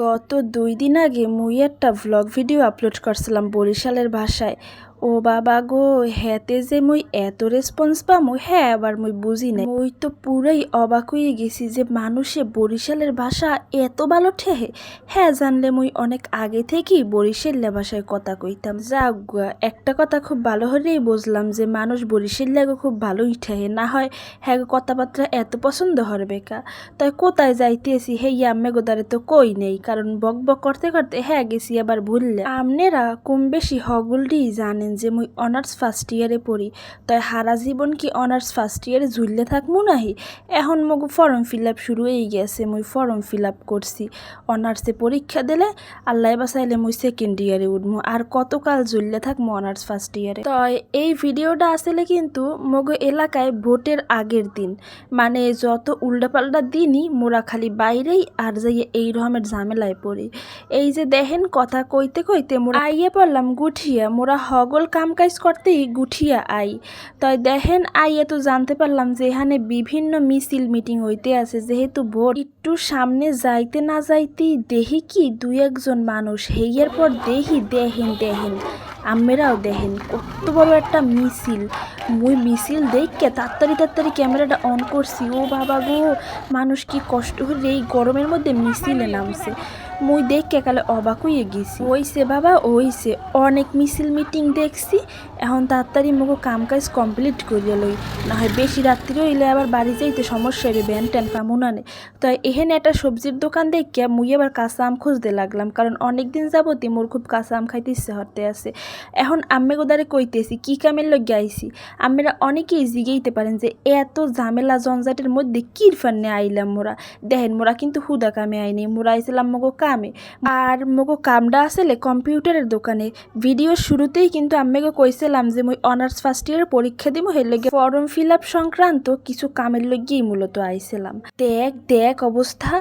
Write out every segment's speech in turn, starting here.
গত ২ দিন আগে মুই একটা ভ্লগ ভিডিও আপলোড করছিলাম বরিশালের ভাষায়। ও বাবা গো, হ্যাতে যে মুই এত রেসপন্স পামু হ্যাঁ আবার মুই বুঝি নাই। মুই তো পুরাই অবাক হয়ে গেছি যে মানুষে বরিশালের ভাষা এত ভালো ঠেহে। হ্যাঁ জানলে মুই অনেক আগে থেকেই বরিশাল্লা ভাষায় কথা কইতাম। যাক গে, একটা কথা খুব ভালো হলেই বুঝলাম যে মানুষ বরিশাল্লাকে খুব ভালোই ঠেহে, না হয় হ্যাঁ কথাবার্তা এত পছন্দ হরবে কা। তাই কোথায় যাইতেছি হে আম্মে গোদারে তো কই নেই, কারণ বক বক করতে করতে হ্যাঁ গেছি আবার ভুললে। আমনেরা কম বেশি হগলডি জানেন যে মুই অনার্স ফার্স্ট ইয়ারে পড়ি, তাই হারা জীবন কি অনার্স ফার্স্ট ইয়ারে ঝুললে থাকবো নাহি। এখন মগু ফর্ম ফিল আপ শুরু হয়ে গেছে, মুই ফর্ম ফিল আপ করছি। অনার্সে পরীক্ষা দিলে আল্লাহ বাসাইলে মুই সেকেন্ড ইয়ারে উঠবো, আর কতকাল ঝুললে থাকবো অনার্স ফার্স্ট ইয়ারে। তাই এই ভিডিওটা আসলে কিন্তু মগু এলাকায় ভোটের আগের দিন, মানে যত উল্টাপাল্টা দিনই মোরা খালি বাইরেই আর যাইয়ে এই রকমের ঝামেলায় পড়ি। এই যে দেখেন কথা কইতে কইতে মোরা আইয়ে পড়লাম গুঠিয়া, মোরা হগল কাম কাজ করতেই গুঠিয়া আই। তাই দেখেন আইয়ে তো জানতে পারলাম যে এখানে বিভিন্ন মিছিল মিটিং হইতে আছে, যেহেতু ভোট। একটু সামনে যাইতে না যাইতেই দেখি কি দুই একজন মানুষ, হেইয়ের পর দেখেন আম্মেরাও দেখেন কত বড় একটা মিছিল। মুই মিছিল দেখকে তাড়াতাড়ি ক্যামেরাটা অন করছি। ও বাবা গো, মানুষ কি কষ্ট করে এই গরমের মধ্যে মিছিলে নামছে। মুই দেখকে কালে অবাক হয়ে গেছি। ওইছে বাবা ওইছে, অনেক মিছিল মিটিং দেখছি। এখন তাড়াতাড়ি মুগো কাম কাজ কমপ্লিট করিয়া লই, না হয় বেশি রাত্রি হইলে আবার বাড়ি যাইতে সমস্যা হবে, ব্যান ট্যান পামু না। তাই এখানে একটা সবজির দোকান দেখে মুই আবার কাঁচা আম খুঁজতে লাগলাম, কারণ অনেক দিন যাবতই মোর খুব কাঁচা আম খাইতে ইচ্ছে হতে আছে। এখন আম্মে গোদারে কইতেছি কি কামের লগে আইছি। আম্মেরা অনেকেই জিগেইতে পারেন যে এত ঝামেলা জঞ্জাটের মধ্যে কির ফান্নে আইলাম মোরা। দেখেন মোরা কিন্তু হুদা কামে আইনি, মোরা আইছিলাম মগো কামে। আর মগো কামটা আসলে কম্পিউটারের দোকানে। ভিডিওর শুরুতেই কিন্তু আম্মেকে কইছিলাম যে মুই অনার্স ফার্স্ট ইয়ারের পরীক্ষা দিব, হের লগে ফর্ম ফিল আপ সংক্রান্ত কিছু কামের লগেই মূলত আইছিলাম। দেখ অবস্থা।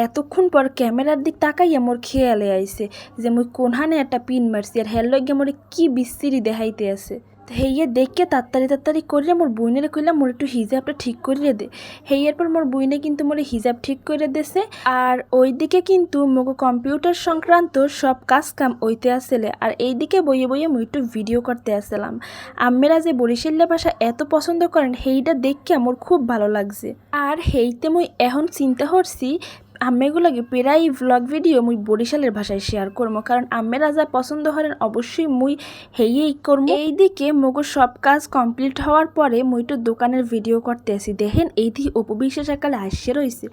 এতক্ষণ পর ক্যামেরার দিক তাকাইয়া মোর খেয়ালে আইছে যে মুই কোনহানে একটা পিন মারছি, আর হের লগে মোরে কি বিস্তিরি দেখাইতে আছে। হেইয়ে দেখকে তাড়াতাড়ি করিয়া মোর বইনের কইলাম মোর একটু হিজাবটা ঠিক করিয়ে দে। হেইয়ের পর মোর বইনে কিন্তু মোরে হিজাব ঠিক করে দেছে। আর ওইদিকে কিন্তু মোগো কম্পিউটার সংক্রান্ত সব কাজ কাম ওইতে আসলে, আর এইদিকে বইয়ে মুই একটু ভিডিও করতে আসলাম। আম্মেরা যে বরিশাল্লা ভাষা এত পছন্দ করেন সেইটা দেখে মোর খুব ভালো লাগছে। আর হেইতে মুই এখন চিন্তা করছি আম্মেগুলোকে প্রায় ভ্লগ ভিডিও মুই বরিশালের ভাষায় শেয়ার করবো, কারণ আম্মেরা যা পছন্দ করেন অবশ্যই মুই হেইয়েই করবো। এইদিকে মগো সব কাজ কমপ্লিট হওয়ার পরে মুই তো দোকানের ভিডিও করতে আসি। দেখেন এইদিকে উপবিশ্বাস একালে আসছে রয়েছে।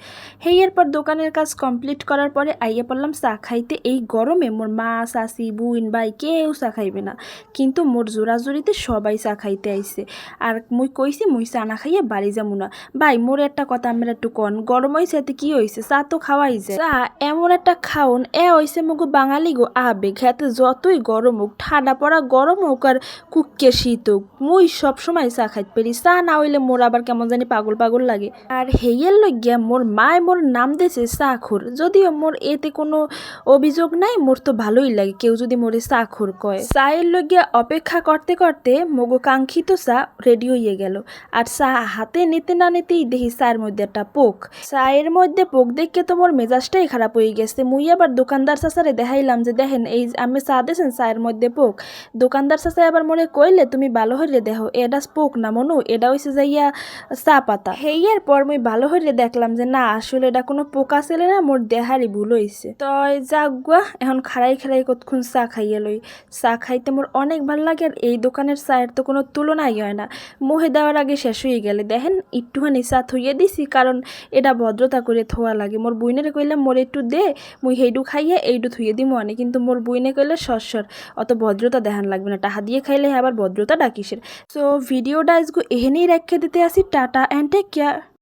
হেইয়ের পর দোকানের কাজ কমপ্লিট করার পরে আইয়া পড়লাম চা খাইতে। এই গরমে মোর মা চাচি বুইন ভাই কেউ চা খাইবে না, কিন্তু মোর জোরাজুরিতে সবাই চা খাইতে আইছে। আর মুই কইছি মুই চা না খাইয়ে বাড়ি যাবো না। ভাই মোর একটা কথা আমরা একটু কন, গরম হয়েছে এতে কি হয়েছে, চা তো খাওয়াই যায়। চা এমন একটা খাওন হইছে মগো বাঙালি গো আবেগ। হাতে যতই গরম হোক, ঠান্ডা পড়া গরম হোক আর কুককে শীত হোক, মুই সব সময় চা খাইতে পারি। চা না হইলে মোর আবার কেমন জানি পাগল লাগে। আর হেইয়ের লইগিয়া মোর মায় মোর নাম দিয়েছে চাখুর, যদিও মোর এতে কোনো অভিযোগ নাই, মোর তো ভালোই লাগে কেউ যদি মোরে চাখুর কয়। চায়ের লইগিয়া অপেক্ষা করতে করতে মগো কাঙ্ক্ষিত চা রেডি হইয়ে গেল। আর চা হাতে নিতে না নিতেই দেখি চায়ের মধ্যে একটা পোক। চায়ের মধ্যে পোক দেখে তো মোর মেজাজটাই খারাপ হয়ে গেছে। মুই আবার দোকানদার চাচারে দেখাইলাম যে দেখেন এই আমি চা দিয়েছেন চায়ের মধ্যে পোক। দোকানদার চাচা আবার মনে কইলে তুমি ভালো হইলে দেখো এটা পোক না মনু, এটা হইছে যাইয়া চা পাতা। হেইয়ের পর মুই ভালো হইলে দেখলাম যে না আসলে এটা কোনো পোকা ছিল না, মোর দেহারই ভুল হইছে। তই যাক গুয়া, এখন খাড়াই কতক্ষণ চা খাইয়ে লই। চা খাইতে মোর অনেক ভালো লাগে, আর এই দোকানের চায়ের তো কোনো তুলনাই হয় না। মুহে দেওয়ার আগে শেষ হয়ে গেলে দেখেন একটুখানি চা থইয়ে দিছি, কারণ এটা ভদ্রতা করে থোয়া লাগে। মোর বুইনের কইলাম মোর একটু দে, মুই হেইডু খাইয়ে এইডু থুইয়ে দিমু অনেক, কিন্তু মোর বুইনে কইলে সর অত ভদ্রতা দেখান লাগবে না, টাহা দিয়ে খাইলে আবার ভদ্রতা ডাকিসের। সো ভিডিওটা আজকে এখানেই রেখে দিতে আসি। Tata and take care.